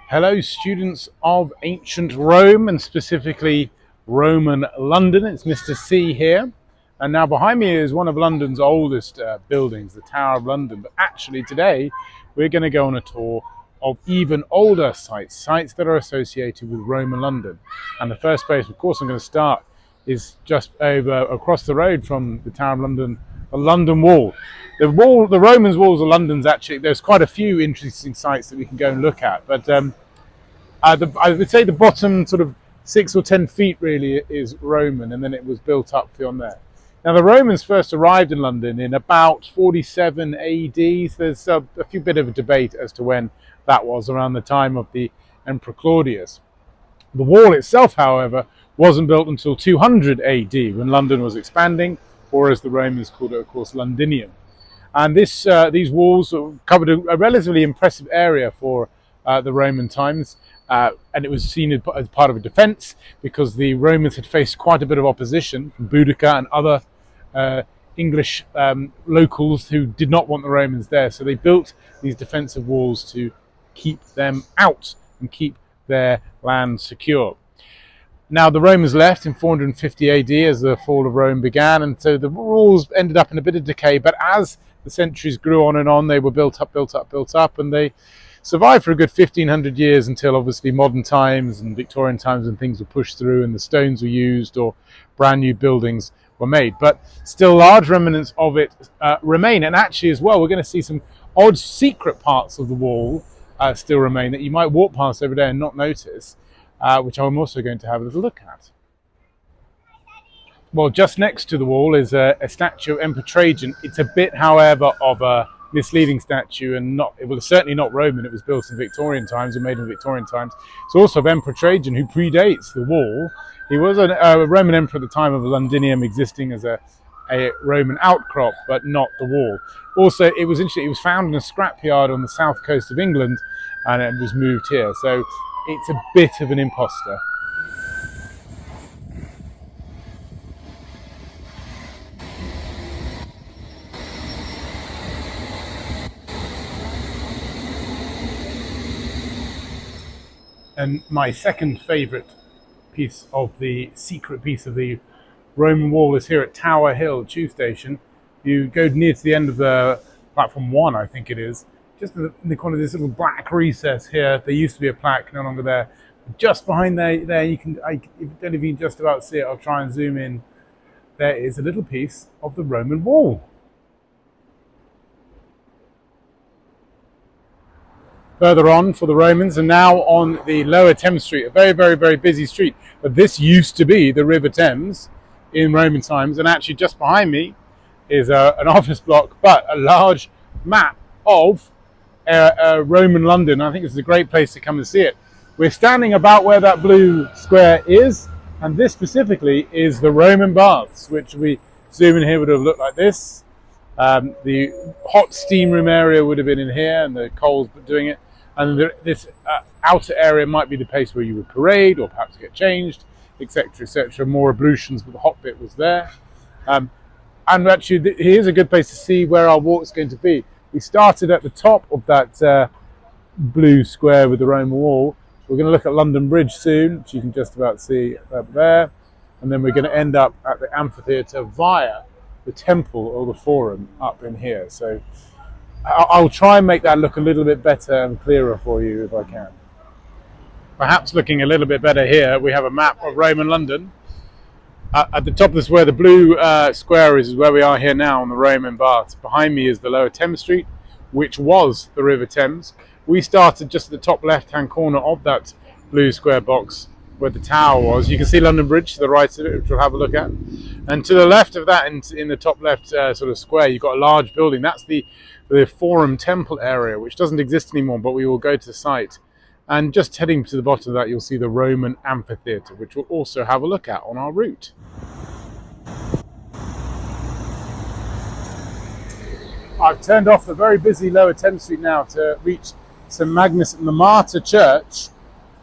Hello, students of ancient Rome and specifically Roman London. It's Mr. C here. And now behind me is one of London's oldest buildings, the Tower of London. But actually today we're going to go on a tour of even older sites that are associated with Roman London. And the first place, of course, I'm going to start is just over across the road from the Tower of London, the London Wall. The Romans' walls of London's actually, there's quite a few interesting sites that we can go and look at. But I would say the bottom sort of 6 or 10 feet really is Roman, and then it was built up beyond there. Now the Romans first arrived in London in about 47 AD. So there's a few bit of a debate as to when that was, around the time of the Emperor Claudius. The wall itself, however, wasn't built until 200 AD when London was expanding, or as the Romans called it, of course, Londinium. And these walls covered a relatively impressive area for the Roman times. And it was seen as part of a defence because the Romans had faced quite a bit of opposition from Boudica and other English locals who did not want the Romans there. So they built these defensive walls to keep them out and keep their land secure. Now the Romans left in 450 AD as the fall of Rome began, and so the walls ended up in a bit of decay. But as the centuries grew on, they were built up, and they survived for a good 1500 years until obviously modern times and Victorian times, when things were pushed through and the stones were used or brand new buildings were made. But still large remnants of it remain, and actually as well we're going to see some odd secret parts of the wall still remain that you might walk past every day and not notice, which I'm also going to have a little look at. Well, just next to the wall is a statue of Emperor Trajan. It's a bit, however, of a misleading statue, and it was certainly not Roman. It was built in Victorian times and made in Victorian times. It's also of Emperor Trajan, who predates the wall. He was a Roman emperor at the time of Londinium, existing as a Roman outcrop, but not the wall. Also, it was interesting, it was found in a scrapyard on the south coast of England, and it was moved here. So it's a bit of an imposter. And my second favourite secret piece of the Roman wall is here at Tower Hill Tube Station. You go near to the end of the platform 1, I think it is, just in the corner of this little black recess here. There used to be a plaque, no longer there. Just behind there you can, I don't know if you can just about see it, I'll try and zoom in. There is a little piece of the Roman wall. Further on for the Romans, and now on the lower Thames Street, a very, very, very busy street. But this used to be the River Thames in Roman times, and actually just behind me is an office block, but a large map of Roman London. I think this is a great place to come and see it. We're standing about where that blue square is, and this specifically is the Roman baths, which we zoom in here would have looked like this. The hot steam room area would have been in here, and the coals doing it. And this outer area might be the place where you would parade or perhaps get changed, etc., etc. More ablutions, but the hot bit was there. And actually, here's a good place to see where our walk's going to be. We started at the top of that blue square with the Roman wall. We're going to look at London Bridge soon, which you can just about see up there. And then we're going to end up at the amphitheatre via the temple or the forum up in here. So I'll try and make that look a little bit better and clearer for you if I can. Perhaps looking a little bit better here, we have a map of Roman London. At the top of this, where the blue square is where we are here now on the Roman baths. Behind me is the lower Thames Street, which was the River Thames. We started just at the top left-hand corner of that blue square box where the tower was. You can see London Bridge to the right of it, which we'll have a look at. And to the left of that, in the top left sort of square, you've got a large building. That's the Forum Temple area, which doesn't exist anymore, but we will go to the site. And just heading to the bottom of that, you'll see the Roman amphitheatre, which we'll also have a look at on our route. I've turned off the very busy lower Thames Street now to reach St Magnus and the Martyr Church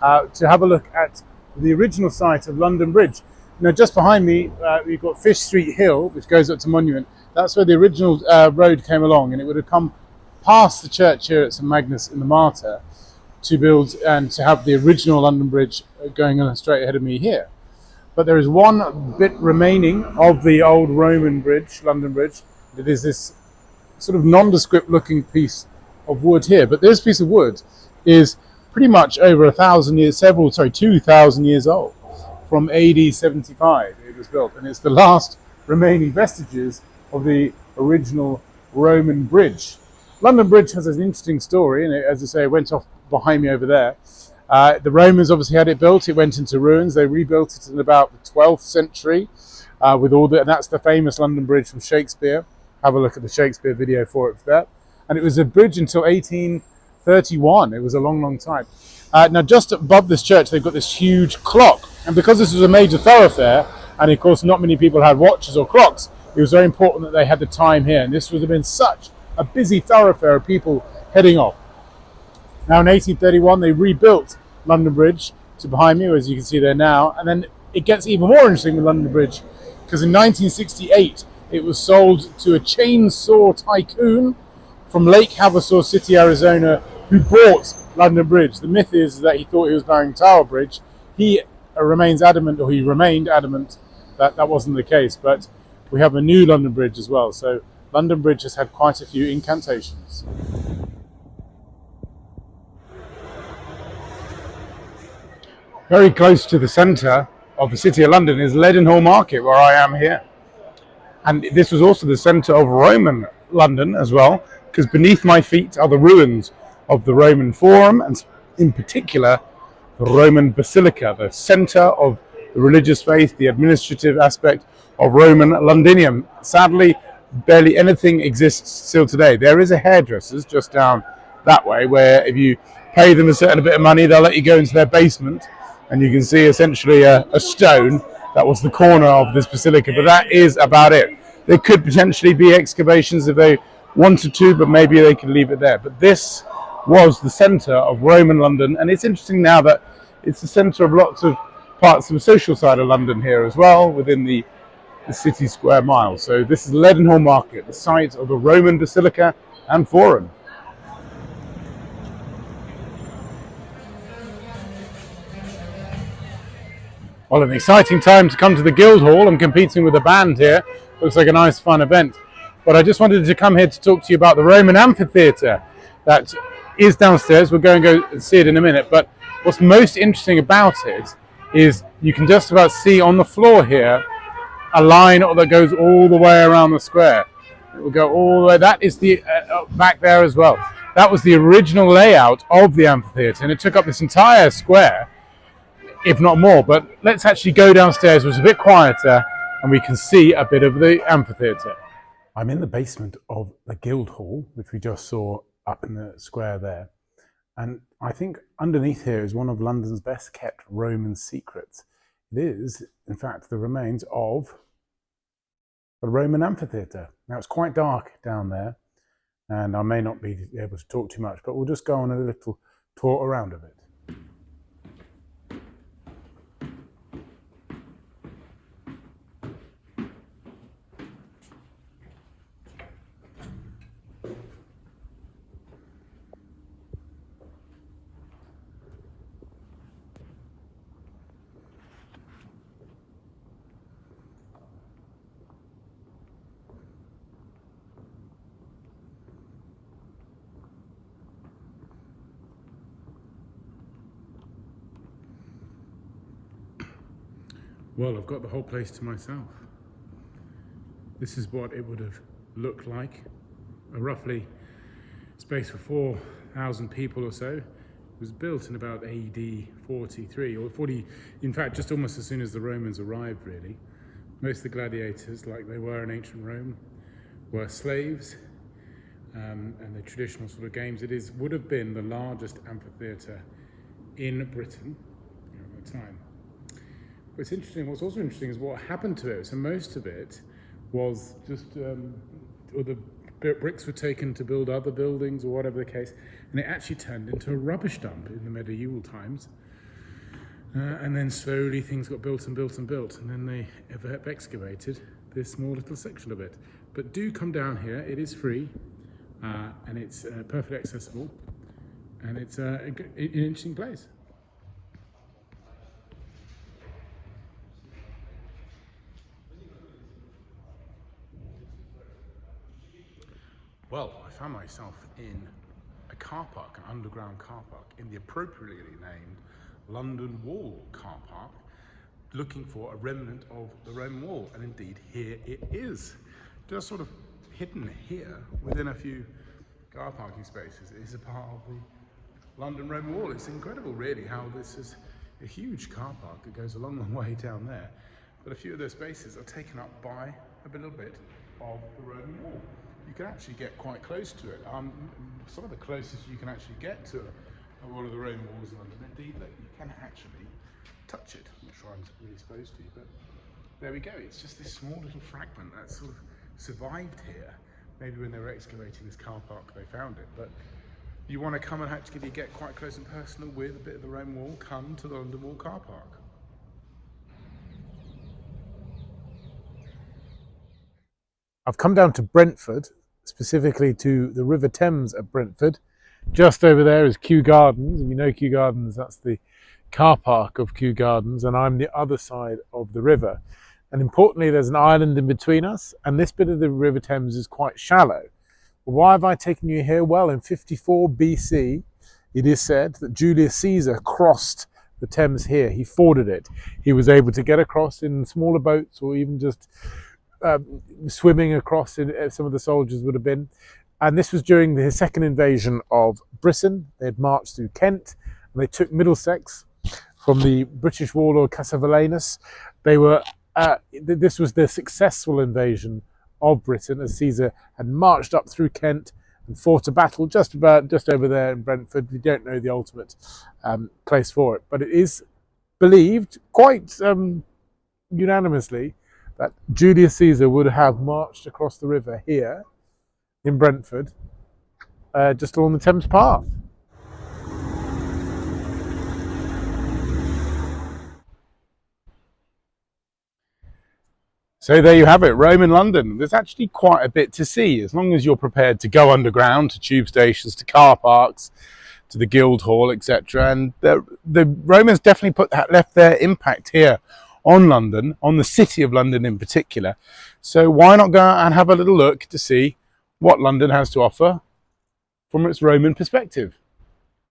to have a look at the original site of London Bridge. Now, just behind me, we've got Fish Street Hill, which goes up to Monument. That's where the original road came along, and it would have come past the church here at St Magnus and the Martyr. to build and to have the original London Bridge going on straight ahead of me here. But there is one bit remaining of the old Roman bridge, London Bridge. It is this sort of nondescript looking piece of wood here. But this piece of wood is pretty much over 2,000 years old. From AD 75 it was built, and it's the last remaining vestiges of the original Roman bridge. London Bridge has an interesting story, and as I say, it went off behind me over there. The Romans obviously had it built. It went into ruins. They rebuilt it in about the 12th century, with all and that's the famous London Bridge from Shakespeare. Have a look at the Shakespeare video for it for that. And it was a bridge until 1831. It was a long, long time. Now, just above this church, they've got this huge clock, and because this was a major thoroughfare, and of course not many people had watches or clocks, it was very important that they had the time here. And this would have been such a busy thoroughfare of people heading off. Now, in 1831, they rebuilt London Bridge to behind me, as you can see there now. And then it gets even more interesting with London Bridge, because in 1968, it was sold to a chainsaw tycoon from Lake Havasu City, Arizona, who bought London Bridge. The myth is that he thought he was buying Tower Bridge. He remained adamant that that wasn't the case. But we have a new London Bridge as well. So London Bridge has had quite a few incantations. Very close to the centre of the City of London is Leadenhall Market, where I am here. And this was also the centre of Roman London as well, because beneath my feet are the ruins of the Roman Forum, and in particular, the Roman Basilica, the centre of the religious faith, the administrative aspect of Roman Londinium. Sadly, barely anything exists still today. There is a hairdresser's just down that way, where if you pay them a certain bit of money, they'll let you go into their basement, and you can see essentially a stone that was the corner of this basilica, but that is about it. There could potentially be excavations if they wanted to, but maybe they could leave it there. But this was the centre of Roman London, and it's interesting now that it's the centre of lots of parts of the social side of London here as well, within the city square mile. So this is Leadenhall Market, the site of the Roman Basilica and Forum. Well, an exciting time to come to the Guildhall. I'm competing with a band here. Looks like a nice, fun event. But I just wanted to come here to talk to you about the Roman amphitheatre that is downstairs. We're going to go see it in a minute. But what's most interesting about it is you can just about see on the floor here a line that goes all the way around the square. It will go all the way. That is the back there as well. That was the original layout of the amphitheatre, and it took up this entire square, if not more. But let's actually go downstairs, which is a bit quieter, and we can see a bit of the amphitheatre. I'm in the basement of the Guildhall, which we just saw up in the square there. And I think underneath here is one of London's best kept Roman secrets. It is, in fact, the remains of the Roman amphitheatre. Now, it's quite dark down there, and I may not be able to talk too much, but we'll just go on a little tour around of it. Well, I've got the whole place to myself. This is what it would have looked like. A roughly space for 4,000 people or so. It was built in about AD 43 or 40, in fact, just almost as soon as the Romans arrived, really. Most of the gladiators, like they were in ancient Rome, were slaves, and the traditional sort of games. Would have been the largest amphitheatre in Britain at the time. What's also interesting is what happened to it. So most of it was just, or the bricks were taken to build other buildings or whatever the case, and it actually turned into a rubbish dump in the medieval times. And then slowly things got built and built and built, and then they excavated this small little section of it. But do come down here, it is free, and it's perfectly accessible. and it's an interesting place. Well, I found myself in a car park, an underground car park, in the appropriately named London Wall car park, looking for a remnant of the Roman wall, and indeed here it is. Just sort of hidden here within a few car parking spaces is a part of the London Roman wall. It's incredible really how this is a huge car park that goes a long, long way down there, but a few of those spaces are taken up by a little bit of the Roman wall. You can actually get quite close to it. Some of the closest you can actually get to one of the Roman walls in London. Indeed, look, you can actually touch it. I'm not sure I'm really supposed to, but there we go. It's just this small little fragment that sort of survived here. Maybe when they were excavating this car park, they found it. But you want to come and actually get quite close and personal with a bit of the Roman wall, come to the London Wall car park. I've come down to Brentford, specifically to the River Thames at Brentford. Just over there is Kew Gardens. If you know Kew Gardens, that's the car park of Kew Gardens, and I'm the other side of the river. And importantly, there's an island in between us, and this bit of the River Thames is quite shallow. Why have I taken you here? Well, in 54 BC, it is said that Julius Caesar crossed the Thames here. He forded it. He was able to get across in smaller boats, or even just swimming across, some of the soldiers would have been. And this was during the second invasion of Britain. They had marched through Kent and they took Middlesex from the British warlord Cassivelaunus. This was the successful invasion of Britain, as Caesar had marched up through Kent and fought a battle just over there in Brentford. We don't know the ultimate place for it, but it is believed quite unanimously that Julius Caesar would have marched across the river here in Brentford, just along the Thames path. So there you have it, Rome and London. There's actually quite a bit to see, as long as you're prepared to go underground to tube stations, to car parks, to the Guildhall, etc. And the Romans definitely left their impact here on London, on the city of London in particular. So why not go and have a little look to see what London has to offer from its Roman perspective?